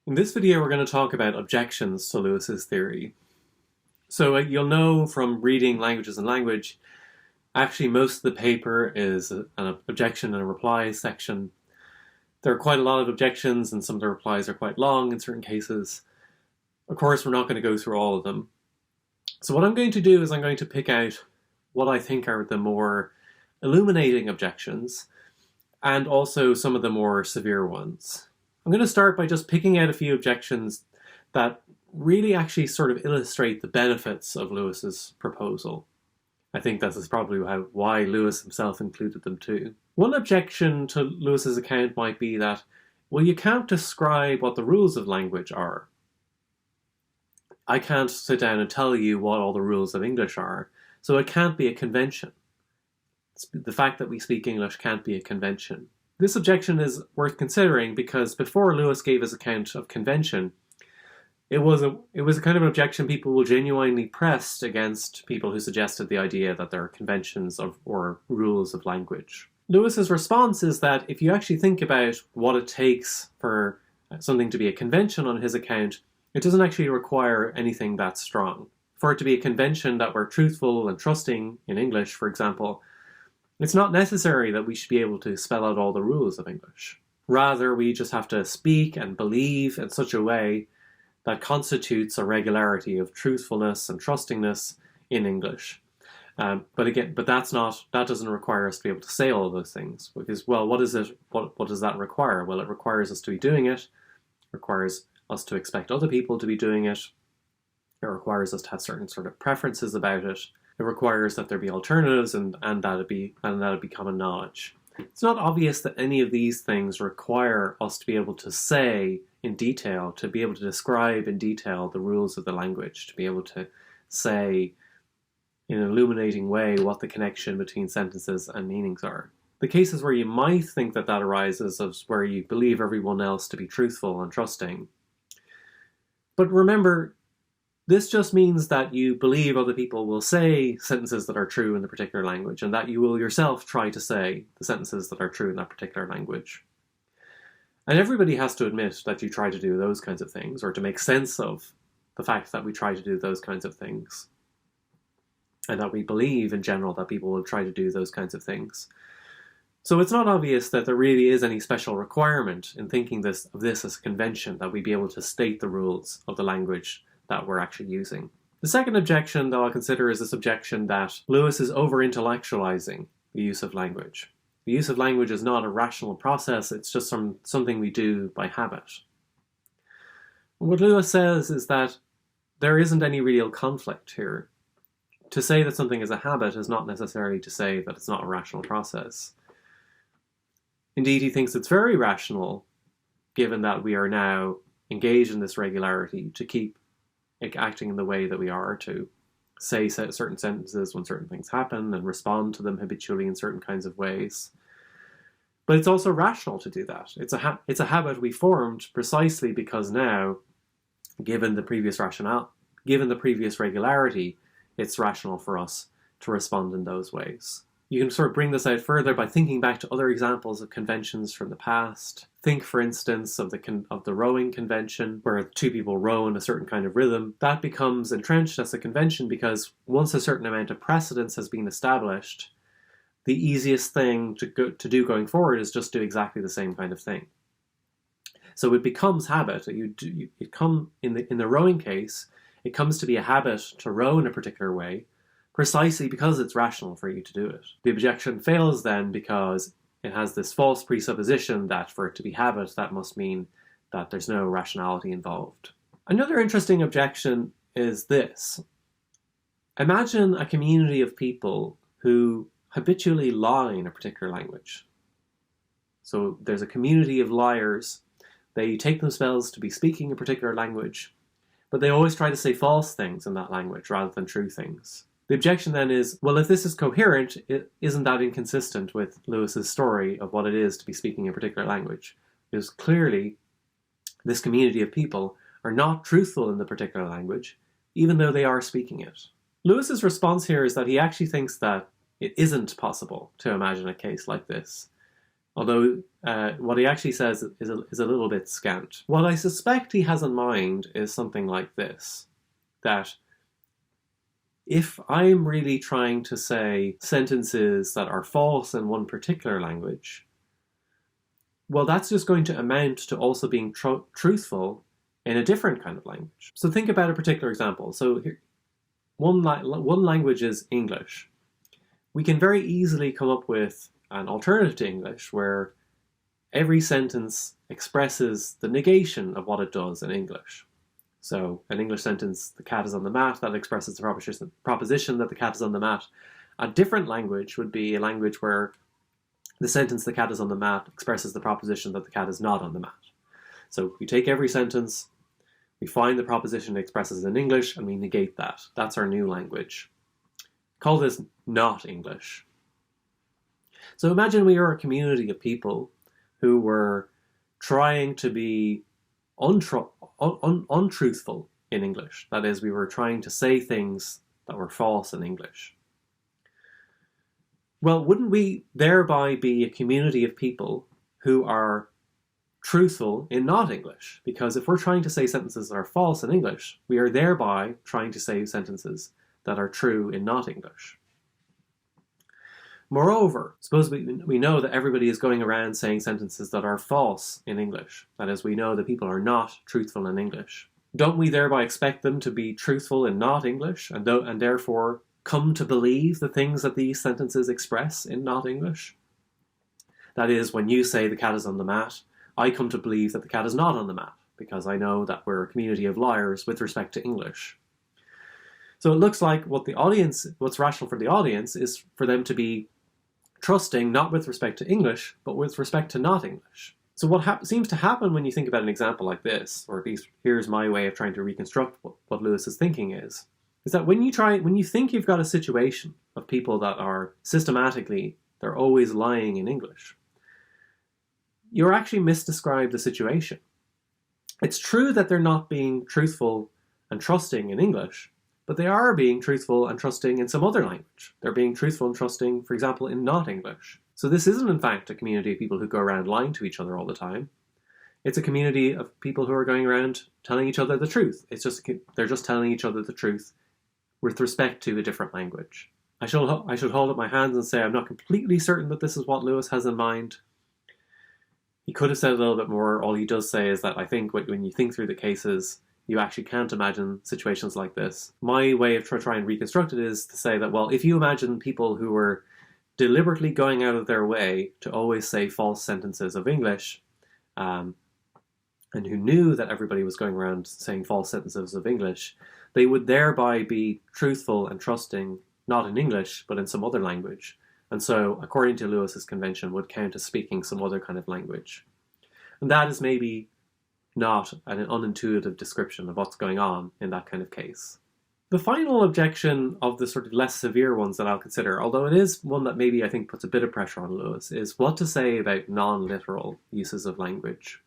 In this video, we're going to talk about objections to Lewis's theory. So you'll know from reading Languages and Language, actually most of the paper is an objection and a reply section. There are quite a lot of objections and some of the replies are quite long in certain cases. Of course, we're not going to go through all of them. So what I'm going to do is I'm going to pick out what I think are the more illuminating objections and also some of the more severe ones. I'm going to start by just picking out a few objections that really actually sort of illustrate the benefits of Lewis's proposal. I think this is probably why Lewis himself included them too. One objection to Lewis's account might be that, well, you can't describe what the rules of language are. I can't sit down and tell you what all the rules of English are, so it can't be a convention. The fact that we speak English can't be a convention. This objection is worth considering because before Lewis gave his account of convention, it was a kind of an objection people will genuinely pressed against people who suggested the idea that there are conventions or rules of language. Lewis's response is that if you actually think about what it takes for something to be a convention on his account, it doesn't actually require anything that strong. For it to be a convention that we're truthful and trusting in English, for example, it's not necessary that we should be able to spell out all the rules of English. Rather, we just have to speak and believe in such a way that constitutes a regularity of truthfulness and trustingness in English. But that doesn't require us to be able to say all of those things. Because, well, what does that require? Well, it requires us to be doing it. It requires us to expect other people to be doing it. It requires us to have certain sort of preferences about it. It requires that there be alternatives and that it be common knowledge. It's not obvious that any of these things require us to be able to say in detail, to be able to describe in detail the rules of the language, to be able to say in an illuminating way what the connection between sentences and meanings are. The cases where you might think that arises is where you believe everyone else to be truthful and trusting. But remember, this just means that you believe other people will say sentences that are true in the particular language, and that you will yourself try to say the sentences that are true in that particular language. And everybody has to admit that you try to do those kinds of things, or to make sense of the fact that we try to do those kinds of things. And that we believe in general that people will try to do those kinds of things. So it's not obvious that there really is any special requirement in thinking of this as a convention, that we be able to state the rules of the language that we're actually using. The second objection that I'll consider is this objection that Lewis is over-intellectualizing the use of language. The use of language is not a rational process, it's just something we do by habit. What Lewis says is that there isn't any real conflict here. To say that something is a habit is not necessarily to say that it's not a rational process. Indeed, he thinks it's very rational, given that we are now engaged in this regularity, to keep acting in the way that we are, to say certain sentences when certain things happen and respond to them habitually in certain kinds of ways. But it's also rational to do that. It's a habit we formed precisely because now, given the previous regularity, it's rational for us to respond in those ways. You can sort of bring this out further by thinking back to other examples of conventions from the past. Think, for instance, of the rowing convention, where two people row in a certain kind of rhythm. That becomes entrenched as a convention because once a certain amount of precedence has been established, the easiest thing to do going forward is just do exactly the same kind of thing. So it becomes habit. In the rowing case, it comes to be a habit to row in a particular way, precisely because it's rational for you to do it. The objection fails then because it has this false presupposition that for it to be habit, that must mean that there's no rationality involved. Another interesting objection is this. Imagine a community of people who habitually lie in a particular language. So there's a community of liars. They take themselves to be speaking a particular language, but they always try to say false things in that language rather than true things. The objection then is, well, if this is coherent, isn't that inconsistent with Lewis's story of what it is to be speaking a particular language? Because clearly, this community of people are not truthful in the particular language, even though they are speaking it. Lewis's response here is that he actually thinks that it isn't possible to imagine a case like this, Although what he actually says is a little bit scant. What I suspect he has in mind is something like this, that if I'm really trying to say sentences that are false in one particular language, well, that's just going to amount to also being truthful in a different kind of language. So think about a particular example. So here, one language is English. We can very easily come up with an alternative to English where every sentence expresses the negation of what it does in English. So an English sentence, the cat is on the mat, that expresses the proposition that the cat is on the mat. A different language would be a language where the sentence the cat is on the mat expresses the proposition that the cat is not on the mat. So we take every sentence, we find the proposition it expresses in English, and we negate that. That's our new language. Call this not English. So imagine we are a community of people who were trying to be untruthful in English. That is, we were trying to say things that were false in English. Well, wouldn't we thereby be a community of people who are truthful in not English? Because if we're trying to say sentences that are false in English, we are thereby trying to say sentences that are true in not English. Moreover, suppose we know that everybody is going around saying sentences that are false in English. That is, we know that people are not truthful in English. Don't we thereby expect them to be truthful in not English, and therefore come to believe the things that these sentences express in not English? That is, when you say the cat is on the mat, I come to believe that the cat is not on the mat, because I know that we're a community of liars with respect to English. So it looks like what's rational for the audience is for them to be trusting not with respect to English, but with respect to not English. So what seems to happen when you think about an example like this, or at least here's my way of trying to reconstruct what Lewis is thinking is that when you think you've got a situation of people that are systematically, they're always lying in English, you're actually misdescribed the situation. It's true that they're not being truthful and trusting in English, but they are being truthful and trusting in some other language. They're being truthful and trusting, for example, in not English. So this isn't, in fact, a community of people who go around lying to each other all the time. It's a community of people who are going around telling each other the truth. They're just telling each other the truth with respect to a different language. I should hold up my hands and say I'm not completely certain that this is what Lewis has in mind. He could have said a little bit more. All he does say is that I think when you think through the cases, you actually can't imagine situations like this. My way of trying to reconstruct it is to say that, well, if you imagine people who were deliberately going out of their way to always say false sentences of English, and who knew that everybody was going around saying false sentences of English, they would thereby be truthful and trusting, not in English, but in some other language. And so, according to Lewis's convention, would count as speaking some other kind of language. And that is maybe not an unintuitive description of what's going on in that kind of case. The final objection of the sort of less severe ones that I'll consider, although it is one that maybe I think puts a bit of pressure on Lewis, is what to say about non-literal uses of language.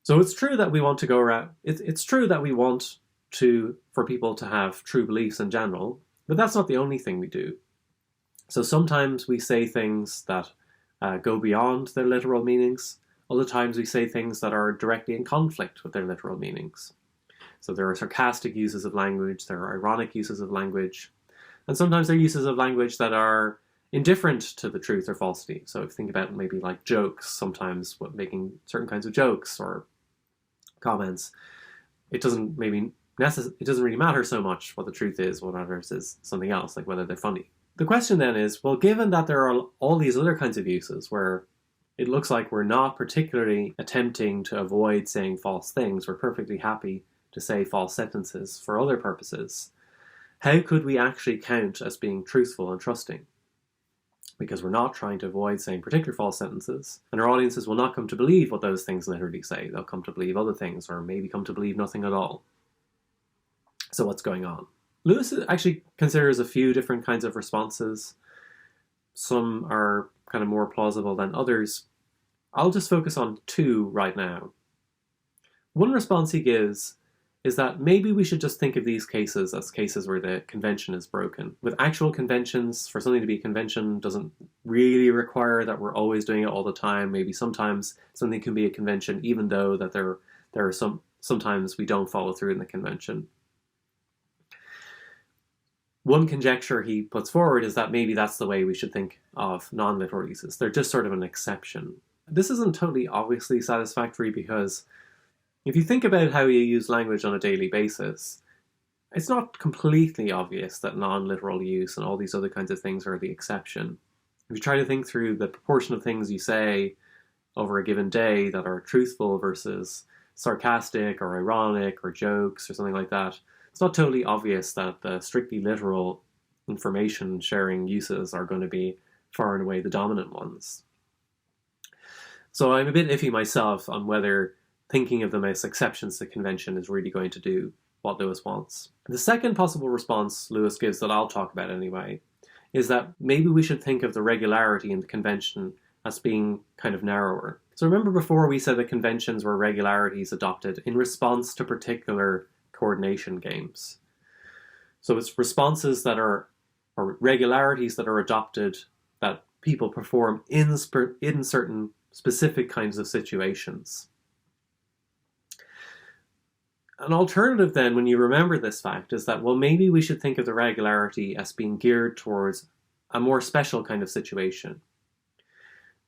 So it's true that we want to go around, it's true that we want for people to have true beliefs in general, but that's not the only thing we do. So sometimes we say things that go beyond their literal meanings. Other times we say things that are directly in conflict with their literal meanings. So there are sarcastic uses of language, there are ironic uses of language, and sometimes there are uses of language that are indifferent to the truth or falsity. So if you think about maybe like jokes, sometimes making certain kinds of jokes or comments, it doesn't really matter so much what the truth is, what matters is something else, like whether they're funny. The question then is, well, given that there are all these other kinds of uses where it looks like we're not particularly attempting to avoid saying false things, we're perfectly happy to say false sentences for other purposes, how could we actually count as being truthful and trusting? Because we're not trying to avoid saying particular false sentences, and our audiences will not come to believe what those things literally say. They'll come to believe other things, or maybe come to believe nothing at all. So what's going on? Lewis actually considers a few different kinds of responses. Some are kind of more plausible than others. I'll just focus on two right now. One response he gives is that maybe we should just think of these cases as cases where the convention is broken. With actual conventions, for something to be a convention doesn't really require that we're always doing it all the time. Maybe sometimes something can be a convention even though that there are sometimes we don't follow through in the convention. One conjecture he puts forward is that maybe that's the way we should think of non-literal uses. They're just sort of an exception. This isn't totally obviously satisfactory because if you think about how you use language on a daily basis, it's not completely obvious that non-literal use and all these other kinds of things are the exception. If you try to think through the proportion of things you say over a given day that are truthful versus sarcastic or ironic or jokes or something like that, it's not totally obvious that the strictly literal information sharing uses are going to be far and away the dominant ones. So I'm a bit iffy myself on whether thinking of them as exceptions to convention is really going to do what Lewis wants. The second possible response Lewis gives that I'll talk about anyway is that maybe we should think of the regularity in the convention as being kind of narrower. So remember before we said that conventions were regularities adopted in response to particular coordination games. So it's responses that are, or regularities that are adopted that people perform in certain specific kinds of situations. An alternative then, when you remember this fact, is that, well, maybe we should think of the regularity as being geared towards a more special kind of situation.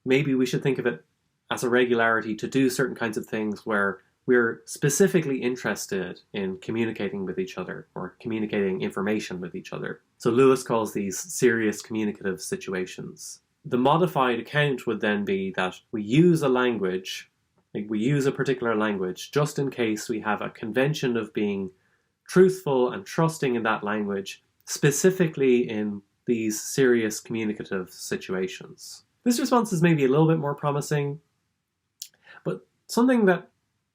Maybe we should think of it as a regularity to do certain kinds of things where we're specifically interested in communicating with each other or communicating information with each other. So Lewis calls these serious communicative situations. The modified account would then be that we use a language, like we use a particular language just in case we have a convention of being truthful and trusting in that language, specifically in these serious communicative situations. This response is maybe a little bit more promising, but something that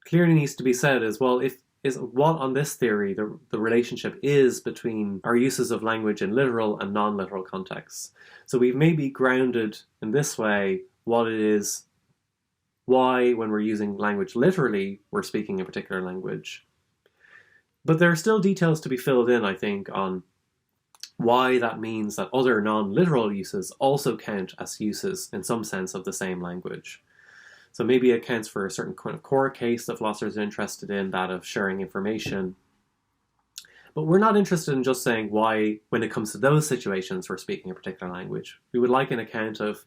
clearly needs to be said is, well, is what on this theory the relationship is between our uses of language in literal and non-literal contexts. So we've maybe grounded in this way what it is, why when we're using language literally we're speaking a particular language. But there are still details to be filled in, I think, on why that means that other non-literal uses also count as uses in some sense of the same language. So maybe it counts for a certain kind of core case that philosophers are interested in, that of sharing information. But we're not interested in just saying why, when it comes to those situations, we're speaking a particular language. We would like an account of,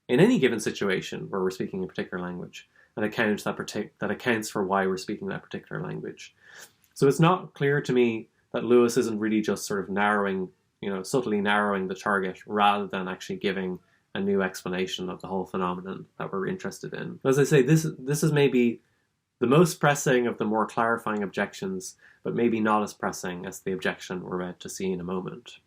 in any given situation where we're speaking a particular language, an account that accounts for why we're speaking that particular language. So it's not clear to me that Lewis isn't really just sort of narrowing, subtly narrowing the target rather than actually giving a new explanation of the whole phenomenon that we're interested in. As I say, this is maybe the most pressing of the more clarifying objections, but maybe not as pressing as the objection we're about to see in a moment.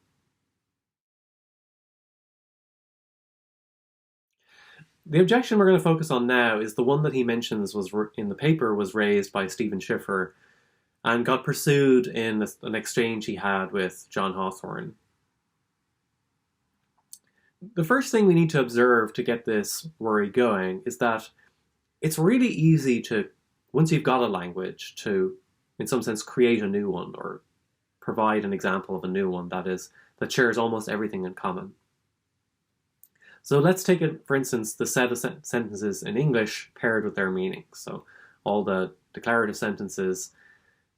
The objection we're going to focus on now is the one that he mentions was in the paper was raised by Stephen Schiffer and got pursued in an exchange he had with John Hawthorne. The first thing we need to observe to get this worry going is that it's really easy to, once you've got a language, to, in some sense, create a new one or provide an example of a new one that shares almost everything in common. So let's take it, for instance, the set of sentences in English paired with their meanings. So all the declarative sentences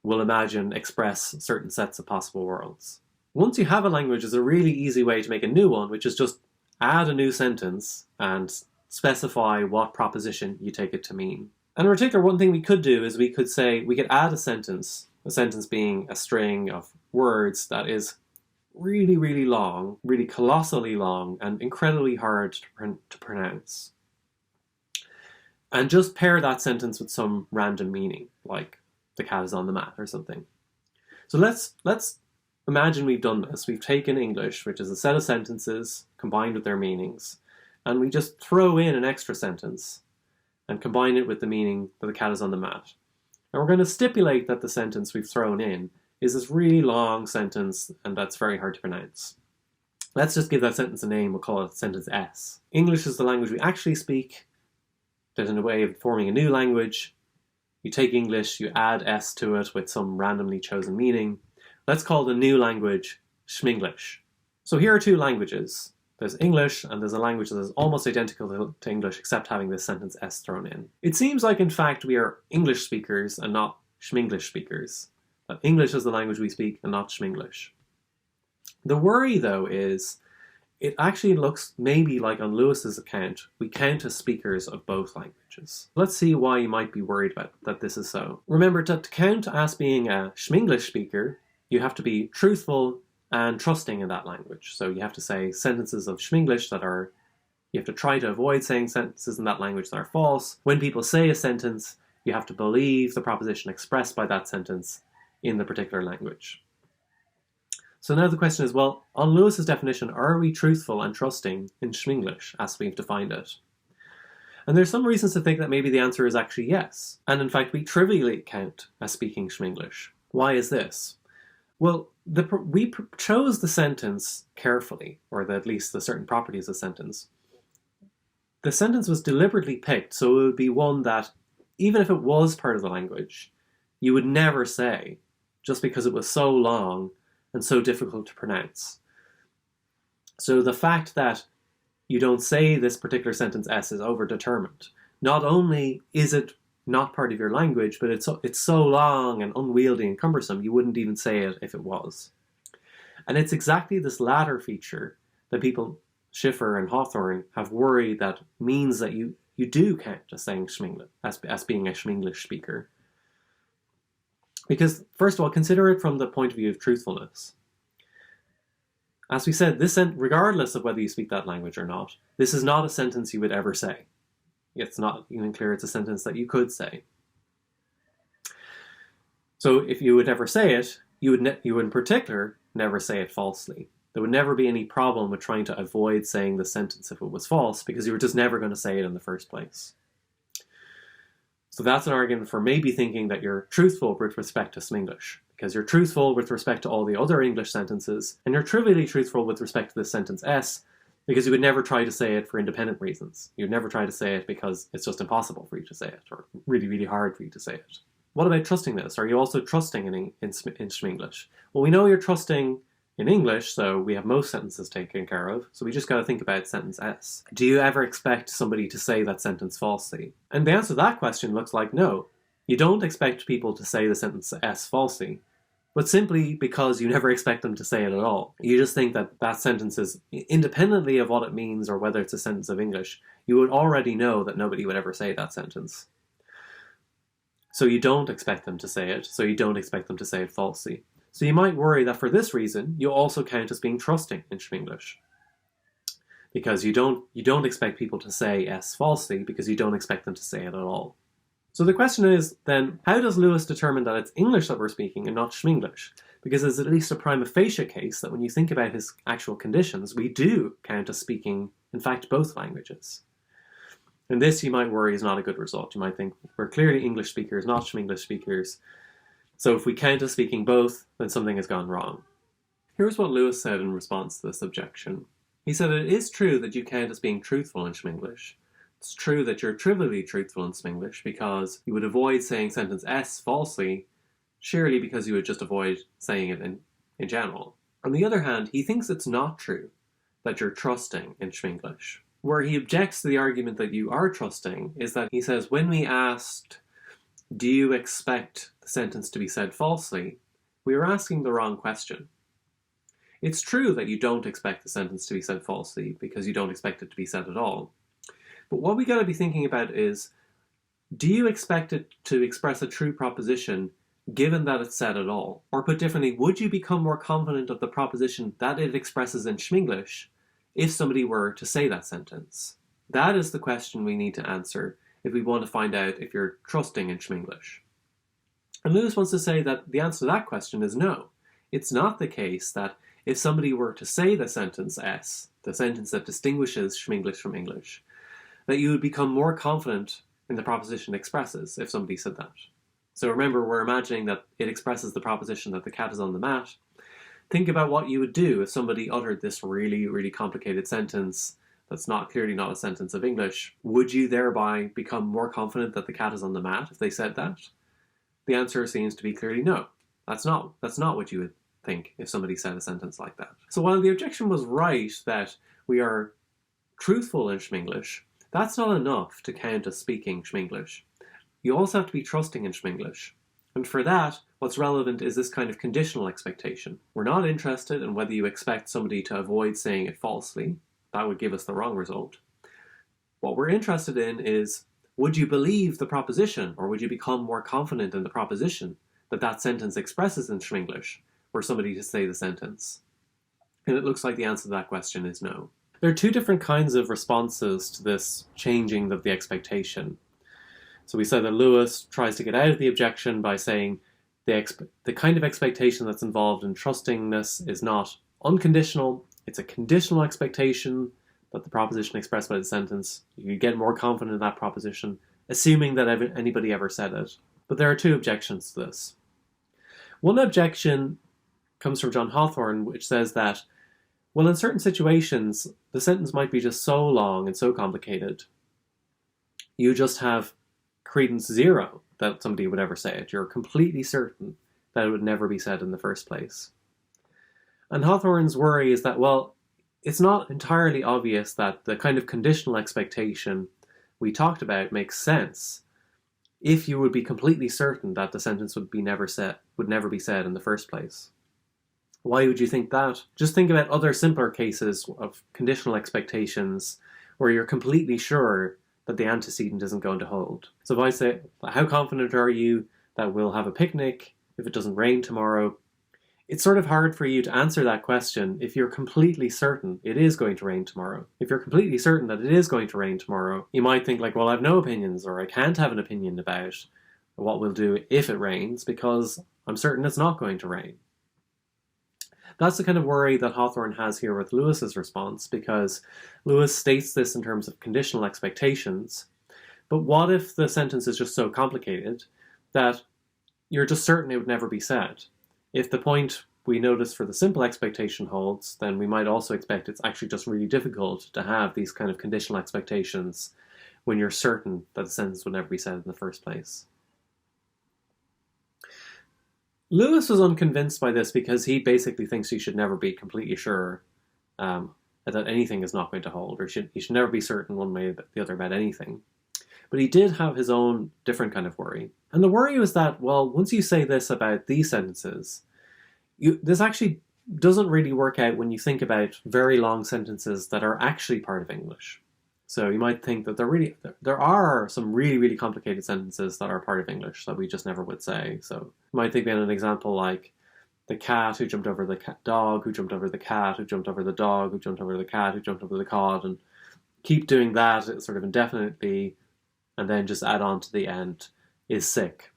we'll imagine express certain sets of possible worlds. Once you have a language, there's a really easy way to make a new one, which is just add a new sentence and specify what proposition you take it to mean. And in particular, one thing we could do is we could add a sentence being a string of words that is really, really long, really colossally long, and incredibly hard to pronounce. And just pair that sentence with some random meaning, like the cat is on the mat or something. So let's imagine we've done this. We've taken English, which is a set of sentences combined with their meanings, and we just throw in an extra sentence and combine it with the meaning that the cat is on the mat. And we're going to stipulate that the sentence we've thrown in is this really long sentence, and that's very hard to pronounce. Let's just give that sentence a name. We'll call it sentence S. English is the language we actually speak, that in a way of forming a new language, You take English, you add S to it with some randomly chosen meaning. Let's call the new language Schminglish. So here are two languages. There's English, and there's a language that is almost identical to English, except having this sentence S thrown in. It seems like, in fact, we are English speakers and not Schminglish speakers. That English is the language we speak and not Schminglish. The worry, though, is it actually looks maybe like on Lewis's account, we count as speakers of both languages. Let's see why you might be worried about that this is so. Remember, to count as being a Schminglish speaker, you have to be truthful and trusting in that language. So you have to say sentences of Schminglish you have to try to avoid saying sentences in that language that are false. When people say a sentence, you have to believe the proposition expressed by that sentence in the particular language. So now the question is, well, on Lewis's definition, are we truthful and trusting in Schminglish as we've defined it? And there's some reasons to think that maybe the answer is actually yes. And in fact, we trivially count as speaking Schminglish. Why is this? Well, we chose the sentence carefully, or at least the certain properties of the sentence. The sentence was deliberately picked so it would be one that, even if it was part of the language, you would never say, just because it was so long and so difficult to pronounce. So the fact that you don't say this particular sentence S is overdetermined. Not only is it not part of your language, but it's so long and unwieldy and cumbersome, you wouldn't even say it if it was. And it's exactly this latter feature that people, Schiffer and Hawthorne, have worried that means that you do count as saying Schminglish, as being a Schminglish speaker. Because, first of all, consider it from the point of view of truthfulness. As we said, regardless of whether you speak that language or not, this is not a sentence you would ever say. It's not even clear it's a sentence that you could say. So if you would ever say it, you would in particular never say it falsely. There would never be any problem with trying to avoid saying the sentence if it was false, because you were just never going to say it in the first place. So that's an argument for maybe thinking that you're truthful with respect to Schminglish, because you're truthful with respect to all the other English sentences, and you're trivially truthful with respect to the sentence S, because you would never try to say it for independent reasons. You'd never try to say it because it's just impossible for you to say it, or really, really hard for you to say it. What about trusting this? Are you also trusting in Schminglish? Well, we know you're trusting in English, so we have most sentences taken care of, so we just got to think about sentence S. Do you ever expect somebody to say that sentence falsely? And the answer to that question looks like no. You don't expect people to say the sentence S falsely, but simply because you never expect them to say it at all. You just think that that sentence is, independently of what it means or whether it's a sentence of English, you would already know that nobody would ever say that sentence. So you don't expect them to say it, so you don't expect them to say it falsely. So you might worry that for this reason, you also count as being trusting in Schminglish. Because you don't expect people to say S falsely, because you don't expect them to say it at all. So the question is, then, how does Lewis determine that it's English that we're speaking and not Schminglish? Because there's at least a prima facie case that when you think about his actual conditions, we do count as speaking, in fact, both languages. And this, you might worry, is not a good result. You might think, we're clearly English speakers, not Schminglish speakers. So if we count as speaking both, then something has gone wrong. Here's what Lewis said in response to this objection. He said, it is true that you count as being truthful in Schminglish. It's true that you're trivially truthful in Schminglish because you would avoid saying sentence S falsely, surely because you would just avoid saying it in general. On the other hand, he thinks it's not true that you're trusting in Schminglish. Where he objects to the argument that you are trusting is that he says, when we asked, do you expect the sentence to be said falsely, we were asking the wrong question. It's true that you don't expect the sentence to be said falsely because you don't expect it to be said at all. But what we got to be thinking about is, do you expect it to express a true proposition given that it's said at all? Or put differently, would you become more confident of the proposition that it expresses in Schminglish if somebody were to say that sentence? That is the question we need to answer if we want to find out if you're trusting in Schminglish. And Lewis wants to say that the answer to that question is no. It's not the case that if somebody were to say the sentence S, the sentence that distinguishes Schminglish from English, that you would become more confident in the proposition it expresses if somebody said that. So remember, we're imagining that it expresses the proposition that the cat is on the mat. Think about what you would do if somebody uttered this really, really complicated sentence that's clearly not a sentence of English, would you thereby become more confident that the cat is on the mat if they said that? The answer seems to be clearly no. That's not what you would think if somebody said a sentence like that. So while the objection was right that we are truthful in Schminglish, that's not enough to count as speaking Schminglish. You also have to be trusting in Schminglish. And for that, what's relevant is this kind of conditional expectation. We're not interested in whether you expect somebody to avoid saying it falsely. That would give us the wrong result. What we're interested in is, would you believe the proposition, or would you become more confident in the proposition that that sentence expresses in Schminglish, were somebody to say the sentence? And it looks like the answer to that question is no. There are two different kinds of responses to this changing of the expectation. So we said that Lewis tries to get out of the objection by saying the kind of expectation that's involved in trustingness is not unconditional, it's a conditional expectation that the proposition expressed by the sentence, you get more confident in that proposition, assuming that anybody ever said it. But there are two objections to this. One objection comes from John Hawthorne, which says that, well, in certain situations, the sentence might be just so long and so complicated, you just have credence zero that somebody would ever say it. You're completely certain that it would never be said in the first place. And Hawthorne's worry is that, well, it's not entirely obvious that the kind of conditional expectation we talked about makes sense if you would be completely certain that the sentence would never be said in the first place. Why would you think that? Just think about other simpler cases of conditional expectations where you're completely sure that the antecedent isn't going to hold. So if I say, how confident are you that we'll have a picnic if it doesn't rain tomorrow? It's sort of hard for you to answer that question if you're completely certain it is going to rain tomorrow. If you're completely certain that it is going to rain tomorrow, you might think like, well, I have no opinions, or I can't have an opinion about what we'll do if it rains because I'm certain it's not going to rain. That's the kind of worry that Hawthorne has here with Lewis's response, because Lewis states this in terms of conditional expectations. But what if the sentence is just so complicated that you're just certain it would never be said? If the point we notice for the simple expectation holds, then we might also expect it's actually just really difficult to have these kind of conditional expectations when you're certain that the sentence would never be said in the first place. Lewis was unconvinced by this because he basically thinks you should never be completely sure that anything is not going to hold, or you should never be certain one way or the other about anything. But he did have his own different kind of worry. And the worry was that, well, once you say this about these sentences, this actually doesn't really work out when you think about very long sentences that are actually part of English. So you might think that there are some really, really complicated sentences that are part of English that we just never would say. So you might think about an example like the cat who jumped over the dog, who jumped over the cat, who jumped over the dog, who jumped over the cat, who jumped over the cod, and keep doing that sort of indefinitely, and then just add on to the end, is sick.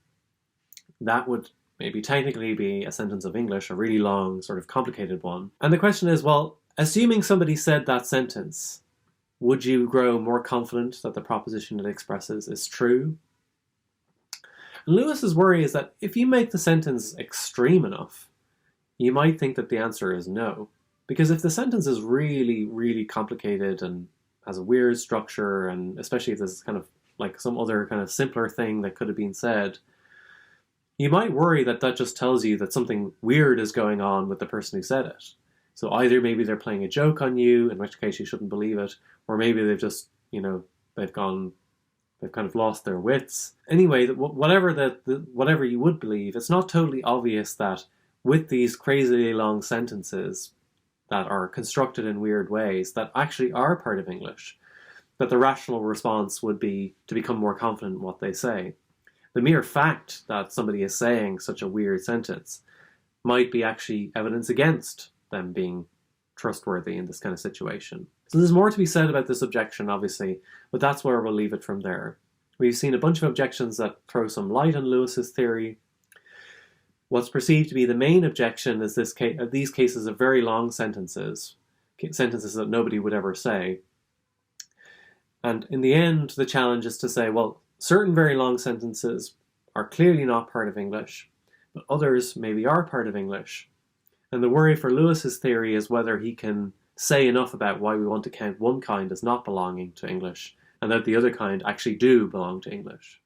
That would maybe technically be a sentence of English, a really long, sort of complicated one. And the question is, well, assuming somebody said that sentence, would you grow more confident that the proposition it expresses is true? And Lewis's worry is that if you make the sentence extreme enough, you might think that the answer is no. Because if the sentence is really, really complicated and has a weird structure, and especially if there's kind of like some other kind of simpler thing that could have been said, you might worry that that just tells you that something weird is going on with the person who said it. So either maybe they're playing a joke on you, in which case you shouldn't believe it, or maybe they've just, they've kind of lost their wits. Anyway, whatever you would believe, it's not totally obvious that with these crazily long sentences that are constructed in weird ways that actually are part of English, that the rational response would be to become more confident in what they say. The mere fact that somebody is saying such a weird sentence might be actually evidence against them being trustworthy in this kind of situation. So there's more to be said about this objection, obviously, but that's where we'll leave it from there. We've seen a bunch of objections that throw some light on Lewis's theory. What's perceived to be the main objection is these cases of very long sentences that nobody would ever say. And in the end, the challenge is to say, well, certain very long sentences are clearly not part of English, but others maybe are part of English. And the worry for Lewis's theory is whether he can say enough about why we want to count one kind as not belonging to English, and that the other kind actually do belong to English.